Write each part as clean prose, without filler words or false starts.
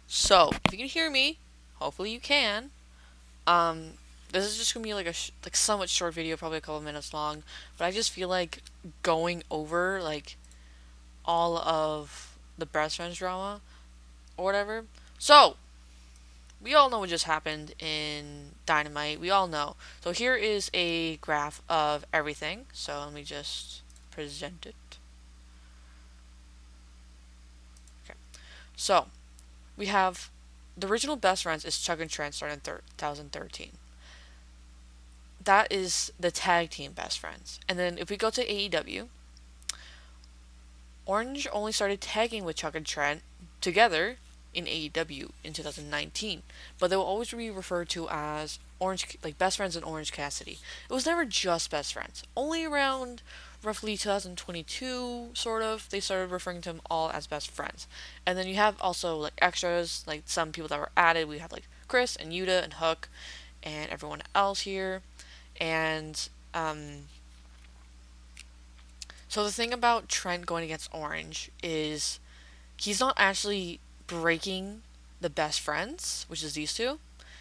So, if you can hear me, hopefully you can. Um, this is just gonna be like like somewhat short video, probably a couple minutes long. But I just feel like going over like all of the best friends drama or whatever. So, we all know what just happened in Dynamite. We all know. So here is a graph of everything. So let me just present it. Okay. So we have the original best friends is Chuck and Trent starting in 2013. That is the tag team best friends. And then if we go to AEW, Orange only started tagging with Chuck and Trent together in AEW in 2019, but they will always be referred to as Orange, like best friends and Orange Cassidy. It was never just best friends. Only around roughly 2022, sort of, they started referring to them all as best friends. And then you have also like extras, like some people that were added. We have like Chris and Yuta and Hook and everyone else here. And so the thing about Trent going against Orange is he's not actually breaking the best friends, which is these two.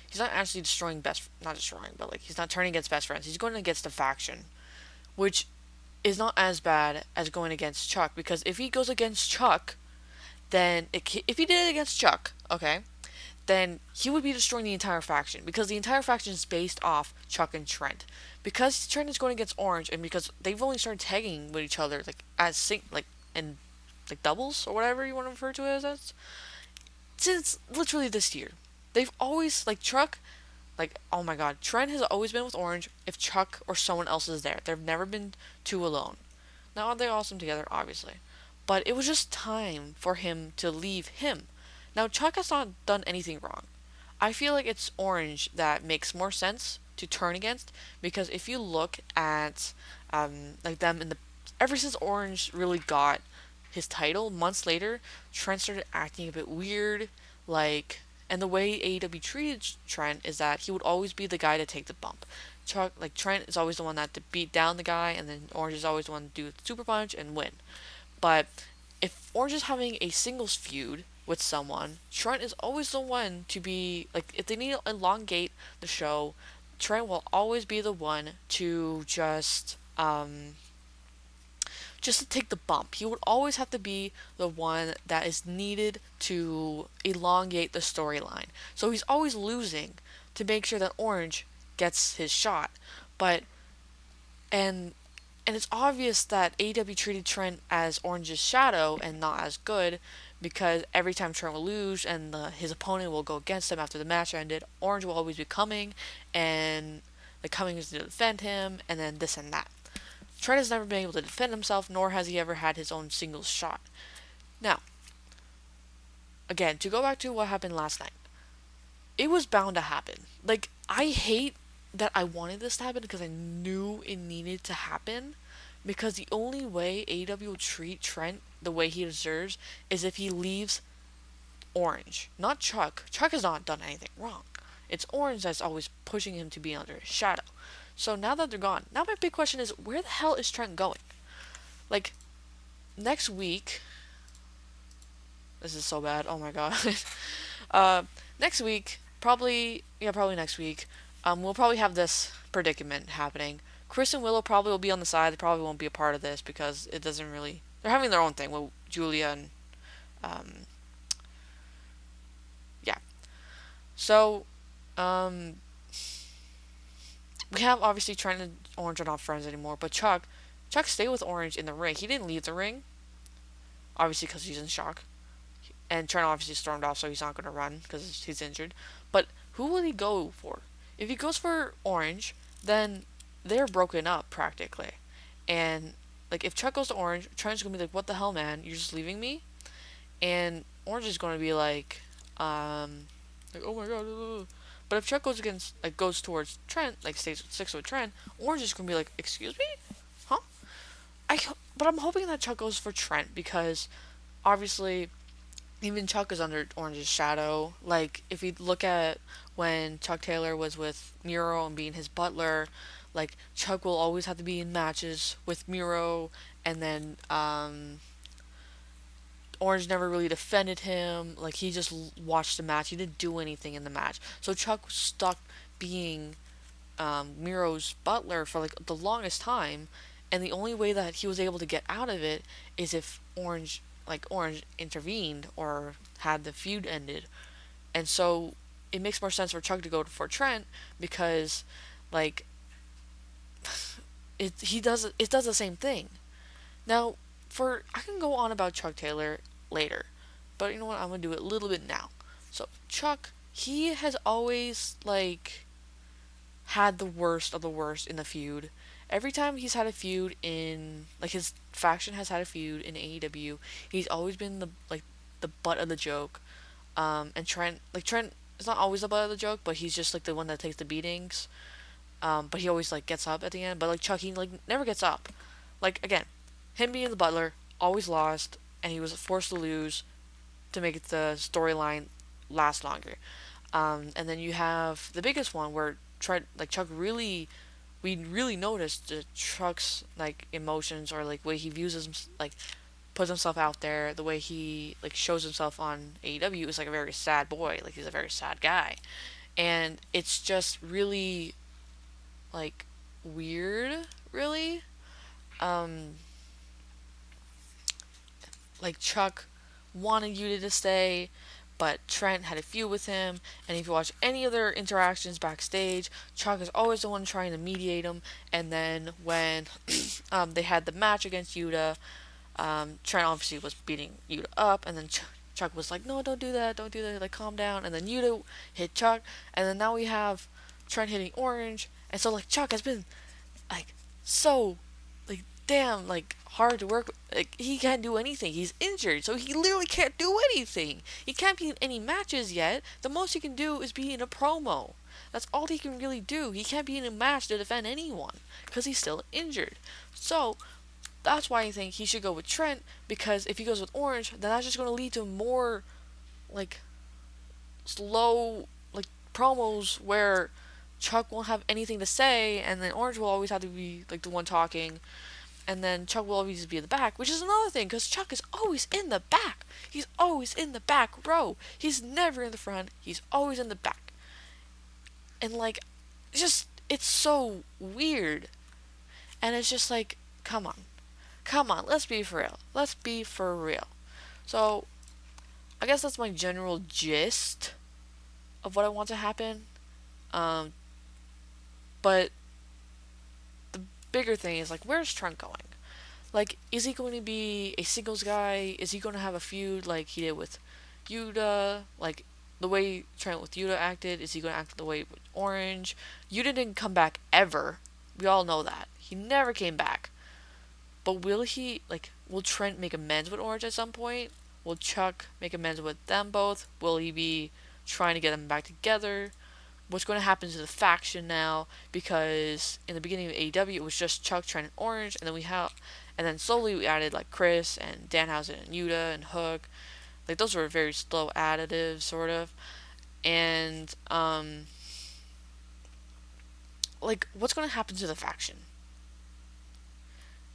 He's not actually destroying not destroying, but like he's not turning against best friends. He's going against the faction, which is not as bad as going against Chuck because if he goes against Chuck, then if he did it against Chuck, okay, then he would be destroying the entire faction because the entire faction is based off Chuck and Trent. Because Trent is going against Orange, and because they've only started tagging with each other like as like in like doubles or whatever you want to refer to it as since literally this year. They've always like Chuck, like oh my god, Trent has always been with Orange if Chuck or someone else is there. They've never been two alone. Now they're awesome together, obviously, but it was just time for him to leave him. Now Chuck has not done anything wrong. I feel like it's Orange that makes more sense to turn against because if you look at like them in the ever since Orange really got his title months later, Trent started acting a bit weird, like and the way AEW treated Trent is that he would always be the guy to take the bump. Chuck like Trent is always the one that to beat down the guy, and then Orange is always the one to do the super punch and win. But if Orange is having a singles feud with someone, Trent is always the one to be like if they need to elongate the show, Trent will always be the one to just to take the bump. He would always have to be the one that is needed to elongate the storyline. So he's always losing to make sure that Orange gets his shot. But and it's obvious that AEW treated Trent as Orange's shadow and not as good because every time Trent will lose and his opponent will go against him after the match ended, Orange will always be coming and the coming is to defend him and then this and that. Trent has never been able to defend himself, nor has he ever had his own singles shot. Now, again, to go back to what happened last night, it was bound to happen. Like, I hate that I wanted this to happen because I knew it needed to happen. Because the only way AEW will treat Trent the way he deserves is if he leaves Orange, not Chuck. Chuck has not done anything wrong. It's Orange that's always pushing him to be under his shadow. So now that they're gone, now my big question is where the hell is Trent going? Like, next week, this is so bad. Oh my god. uh, next week, probably next week, we'll probably have this predicament happening. Chris and Willow probably will be on the side. They probably won't be a part of this because it doesn't really. They're having their own thing with Julia and um, yeah. So um, we have obviously Trent and Orange are not friends anymore, but Chuck stayed with Orange in the ring. He didn't leave the ring, obviously because he's in shock. And Trent obviously stormed off, so he's not going to run because he's injured. But who will he go for? If he goes for Orange, then they're broken up practically. And like if Chuck goes to Orange, Trent's gonna be like, "What the hell, man? You're just leaving me?" And Orange is gonna be like, "Oh my god." But if Chuck goes towards Trent, like sticks with Trent, Orange is gonna be like, "Excuse me, huh?" But I'm hoping that Chuck goes for Trent because obviously even Chuck is under Orange's shadow. Like, if you look at when Chuck Taylor was with Miro and being his butler, like, Chuck will always have to be in matches with Miro, and then, Orange never really defended him. Like he just watched the match. He didn't do anything in the match. So Chuck was stuck being Miro's butler for like the longest time, and the only way that he was able to get out of it is if Orange intervened or had the feud ended. And so it makes more sense for Chuck to go for Trent because like it does the same thing. Now, for I can go on about Chuck Taylor later, but you know what? I'm gonna do it a little bit now. So Chuck, he has always like had the worst of the worst in the feud. Every time he's had a feud in like his faction has had a feud in AEW, he's always been the butt of the joke. And Trent is not always the butt of the joke, but he's just like the one that takes the beatings. But he always like gets up at the end. But like Chuck, he like never gets up. Like again, him being the butler, always lost, and he was forced to lose to make the storyline last longer. And then you have the biggest one where Chuck really, we really noticed the Chuck's like emotions or like way he views his like puts himself out there, the way he like shows himself on AEW is like a very sad boy, like he's a very sad guy, and it's just really like weird, really. Um, like Chuck wanted Yuta to stay, but Trent had a feud with him. And if you watch any of their interactions backstage, Chuck is always the one trying to mediate him. And then when they had the match against Yuta, Trent obviously was beating Yuta up, and then Chuck was like, "No, don't do that, like calm down." And then Yuta hit Chuck, and then now we have Trent hitting Orange, and so like Chuck has been like so like damn like hard to work with. Like he can't do anything. He's injured, so he literally can't do anything. He can't be in any matches yet. The most he can do is be in a promo. That's all he can really do. He can't be in a match to defend anyone because he's still injured. So that's why I think he should go with Trent, because if he goes with Orange, then that's just going to lead to more like slow like promos where Chuck won't have anything to say, and then Orange will always have to be like the one talking, and then Chuck will always be in the back, which is another thing because Chuck is always in the back. He's always in the back row. He's never in the front. He's always in the back, and like, it's so weird, and it's just like, come on, let's be for real. Let's be for real. So I guess that's my general gist of what I want to happen. Um, but the bigger thing is like, where's Trent going? Like, is he going to be a singles guy? Is he going to have a feud like he did with Yuta? Like, the way Trent with Yuta acted, is he going to act the way with Orange? Yuta didn't come back ever. We all know that. He never came back. But will Trent make amends with Orange at some point? Will Chuck make amends with them both? Will he be trying to get them back together? What's going to happen to the faction now? Because in the beginning of AEW, it was just Chuck, Trent, and Orange, and then slowly we added like Chris and Danhausen and Yuta and Hook. Like those were very slow additives, sort of. And like what's going to happen to the faction?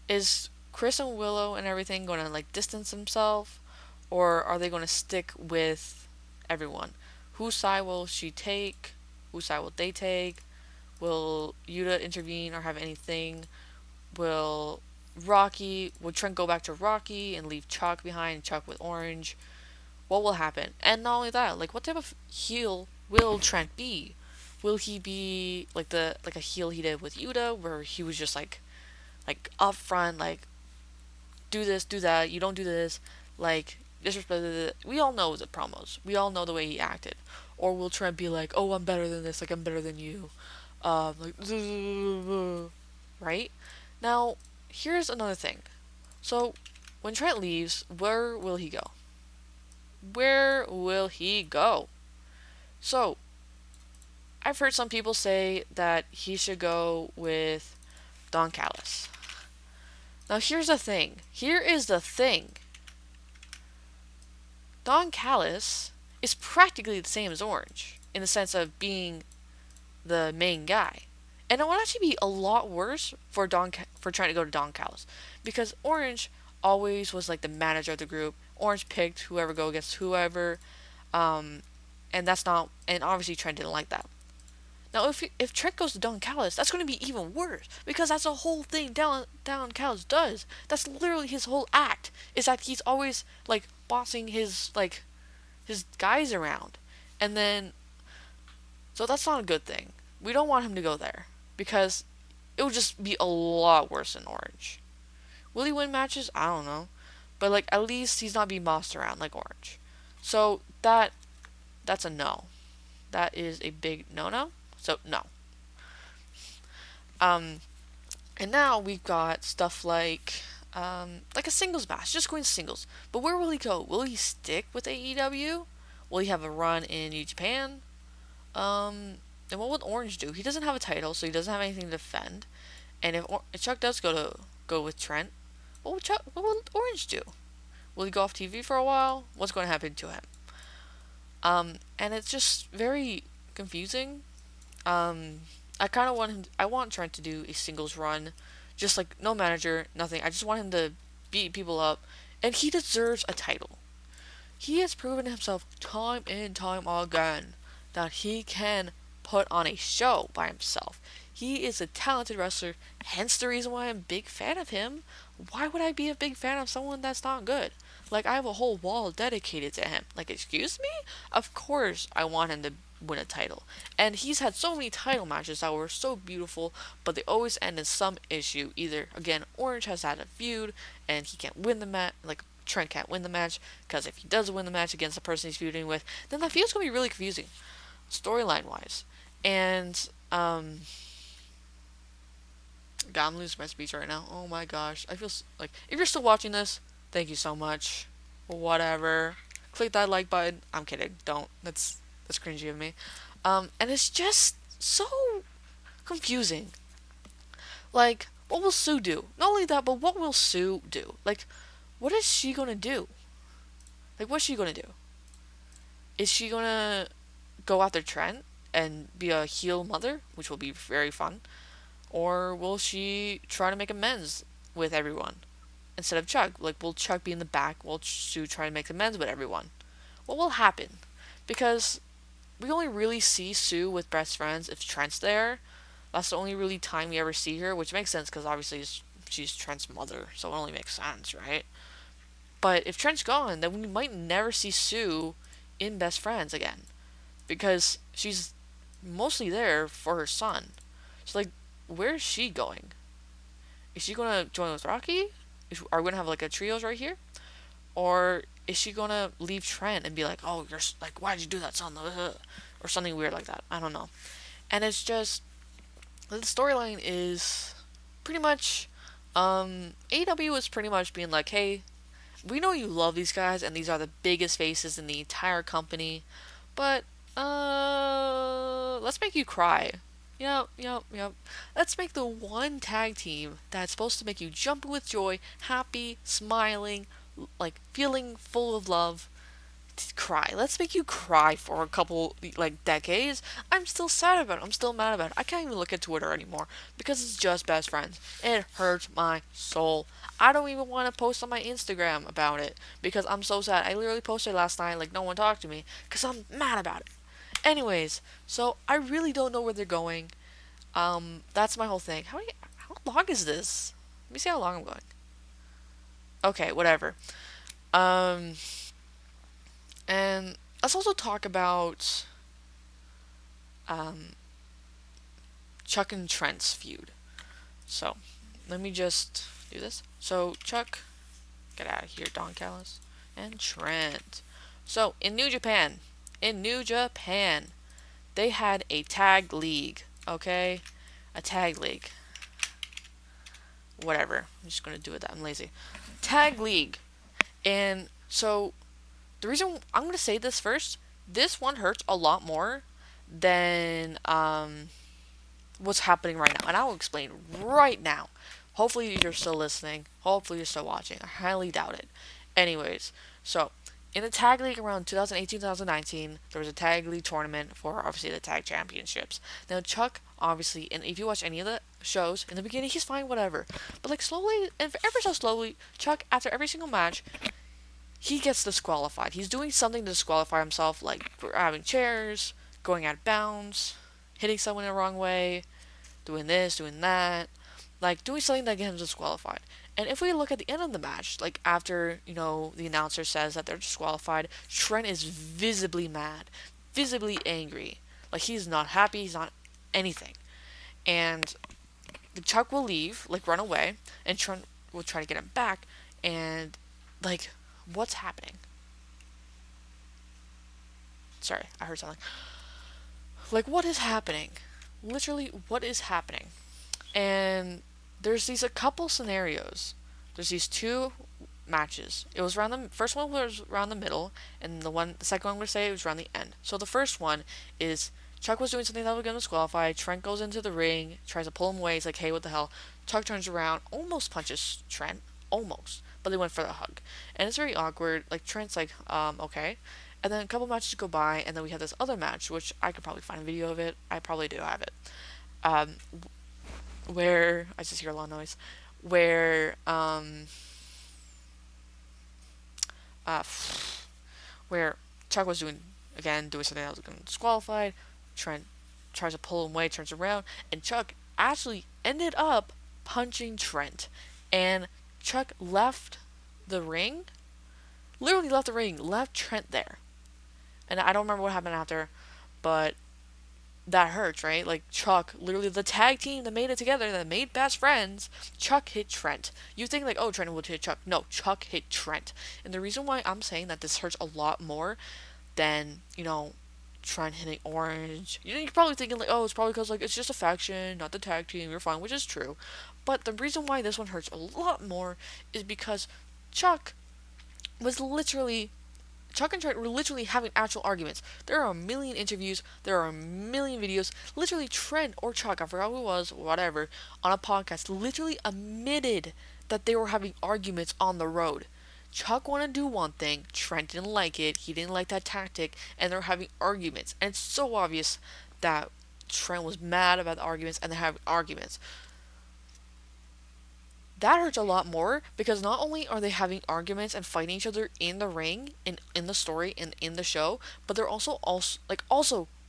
Is Chris and Willow and everything going to like distance themselves, or are they going to stick with everyone? Whose side will she take? Whose side will they take? Will Yuta intervene or have anything? Will Trent go back to Rocky and leave Chuck behind, Chuck with Orange? What will happen? And not only that, like what type of heel will Trent be? Will he be like a heel he did with Yuta, where he was just like up front, like do this, do that, you don't do this, like disrespect. We all know the promos. We all know the way he acted. Or will Trent be like, oh, I'm better than this, like I'm better than you, like right? Now, here's another thing. So, when Trent leaves, where will he go? Where will he go? So, I've heard some people say that he should go with Don Callis. Now, here's the thing. Here is the thing. Don Callis is practically the same as Orange in the sense of being the main guy. And it would actually be a lot worse for trying to go to Don Callis, because Orange always was like the manager of the group. Orange picked whoever go against whoever, um, and that's not. And obviously Trent didn't like that. Now, if Trent goes to Don Callis, that's going to be even worse because that's the whole thing Don Callis does. That's literally his whole act. Is that he's always like bossing his guys around, and then so that's not a good thing. We don't want him to go there because it would just be a lot worse than Orange. Will he win matches? I don't know, but like at least he's not being bossed around like Orange. So that's a no. That is a big no. So no. Um, and now we've got stuff like a singles match, just going singles. But where will he go? Will he stick with AEW? Will he have a run in New Japan? And what would Orange do? He doesn't have a title, so he doesn't have anything to defend. And if Chuck does go with Trent, what will Orange do? Will he go off TV for a while? What's going to happen to him? And it's just very confusing. I kind of want him. I want Trent to do a singles run, just like no manager, nothing. I just want him to beat people up, and he deserves a title. He has proven himself time and time again that he can put on a show by himself. He is a talented wrestler, hence the reason why I'm a big fan of him. Why would I be a big fan of someone that's not good? Like, I have a whole wall dedicated to him. Like, excuse me? Of course I want him to win a title. And he's had so many title matches that were so beautiful, but they always end in some issue. Either, again, Orange has had a feud, and he can't win the match, like, Trent can't win the match, because if he does win the match against the person he's feuding with, then that feud's going to be really confusing, storyline-wise. And, God, I'm losing my speech right now. Oh my gosh. I feel like, if you're still watching this, thank you so much. Whatever. Click that like button. I'm kidding. Don't. That's cringy of me. And it's just so confusing. Like, what will Sue do? Not only that, but what will Sue do? Like, what is she gonna do? Like, what's she gonna do? Is she gonna go after Trent and be a heel mother, which will be very fun? Or will she try to make amends with everyone instead of Chuck? Like, will Chuck be in the back while Sue try to make amends with everyone? What will happen? Because we only really see Sue with best friends if Trent's there. That's the only really time we ever see her, which makes sense because obviously she's Trent's mother, so it only makes sense, right? But if Trent's gone, then we might never see Sue in Best Friends again because she's mostly there for her son. So, like, where is she going? Is she gonna join with Rocky? Are we gonna have like a trios right here? Or is she gonna leave Trent and be like, "Oh, you're like, why did you do that, son?" Or something weird like that. I don't know. And it's just the storyline is pretty much AEW is pretty much being like, "Hey, we know you love these guys, and these are the biggest faces in the entire company, but let's make you cry." Yep. Let's make the one tag team that's supposed to make you jump with joy, happy, smiling, like feeling full of love, to cry. Let's make you cry for a couple like decades. I'm still sad about it. I'm still mad about it. I can't even look at Twitter anymore because it's just best friends. It hurts my soul. I don't even want to post on my Instagram about it because I'm so sad. I literally posted last night like no one talked to me because I'm mad about it. Anyways, so I really don't know where they're going. That's my whole thing. How long is this? Let me see how long I'm going. Okay, whatever. Um, and let's also talk about um Chuck and Trent's feud. So, let me just do this. So, Chuck, get out of here, Don Callis, and Trent. So, in New Japan, they had a tag league, okay? A tag league. Whatever. I'm just gonna do it that I'm lazy. Tag league. And so the reason I'm gonna say this first, this one hurts a lot more than what's happening right now. And I'll explain right now. Hopefully you're still listening. Hopefully you're still watching. I highly doubt it. Anyways, so in the tag league around 2018-2019, there was a tag league tournament for obviously the tag championships. Now Chuck, obviously, and if you watch any of the shows, in the beginning he's fine, whatever. But like slowly, and ever so slowly, Chuck, after every single match, he gets disqualified. He's doing something to disqualify himself, like grabbing chairs, going out of bounds, hitting someone the wrong way, doing this, doing that, like doing something that gets him disqualified. And if we look at the end of the match, like after, the announcer says that they're disqualified, Trent is visibly mad, visibly angry. Like he's not happy, he's not anything. And Chuck will leave, like run away, and Trent will try to get him back, and like, what's happening? Sorry, I heard something. Like, what is happening? Literally, what is happening? And there's these a couple scenarios. There's these two matches. It was around the first one was around the middle, and the second one I'm gonna say it was around the end. So the first one is Chuck was doing something that would get him disqualified. Trent goes into the ring, tries to pull him away. He's like, "Hey, what the hell?" Chuck turns around, almost punches Trent, almost, but they went for the hug, and it's very awkward. Like Trent's like, okay. And then a couple matches go by, and then we have this other match, which I could probably find a video of it. I probably do have it. Um, where I just hear a lot of noise. Where uh, where Chuck was doing something that was going disqualified. Trent tries to pull him away, turns around, and Chuck actually ended up punching Trent. And Chuck left the ring, literally left the ring, left Trent there. And I don't remember what happened after, but that hurts, right? Like Chuck, literally the tag team that made it together, that made best friends, Chuck hit Trent. You think like, oh, Trent would hit Chuck. No, Chuck hit Trent. And the reason why I'm saying that this hurts a lot more than, Trent hitting Orange. You're probably thinking like, oh, it's probably because like it's just a faction, not the tag team. You're fine, which is true. But the reason why this one hurts a lot more is because Chuck was literally Chuck and Trent were literally having actual arguments. There are a million interviews, there are a million videos. Literally, Trent or Chuck, I forgot who it was, whatever, on a podcast, literally admitted that they were having arguments on the road. Chuck wanted to do one thing, Trent didn't like it, he didn't like that tactic, and they're having arguments. And it's so obvious that Trent was mad about the arguments and they're having arguments. That hurts a lot more because not only are they having arguments and fighting each other in the ring and in the story and in the show, but they're also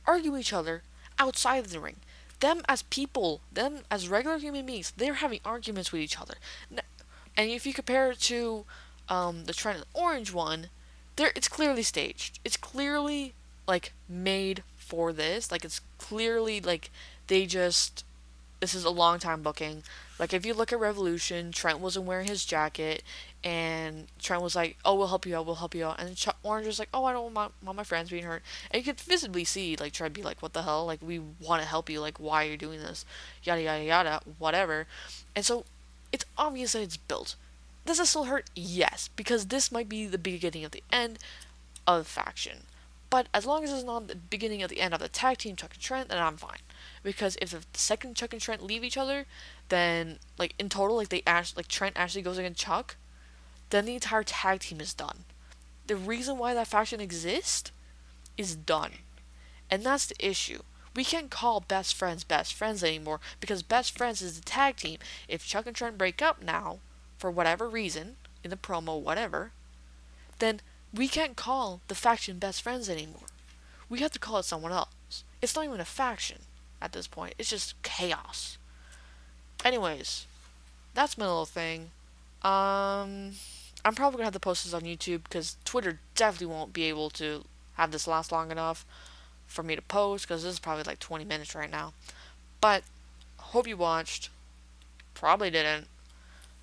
arguing each other outside of the ring. Them as people, them as regular human beings, they're having arguments with each other. And if you compare it to the Trent and Orange one, it's clearly staged. It's clearly like made for this. Like it's clearly like they just this is a long time booking. Like if you look at Revolution, Trent wasn't wearing his jacket, and Trent was like, "Oh, we'll help you out, we'll help you out," and Orange was like, "Oh, I don't want my friends being hurt," and you could visibly see like Trent be like, "What the hell? Like we want to help you. Like why are you doing this? Yada yada yada, whatever," and so it's obvious that it's built. Does it still hurt? Yes, because this might be the beginning of the end of the faction. But as long as it's not the beginning of the end of the tag team Chuck and Trent, then I'm fine. Because if the second Chuck and Trent leave each other, then like in total, like Trent actually goes against Chuck, then the entire tag team is done. The reason why that faction exists is done, and that's the issue. We can't call best friends anymore because best friends is the tag team. If Chuck and Trent break up now, for whatever reason, in the promo, whatever, then we can't call the faction best friends anymore. We have to call it someone else. It's not even a faction at this point. It's just chaos. Anyways, that's my little thing. I'm probably gonna have to post this on YouTube because Twitter definitely won't be able to have this last long enough for me to post because this is probably like 20 minutes right now. But hope you watched. Probably didn't.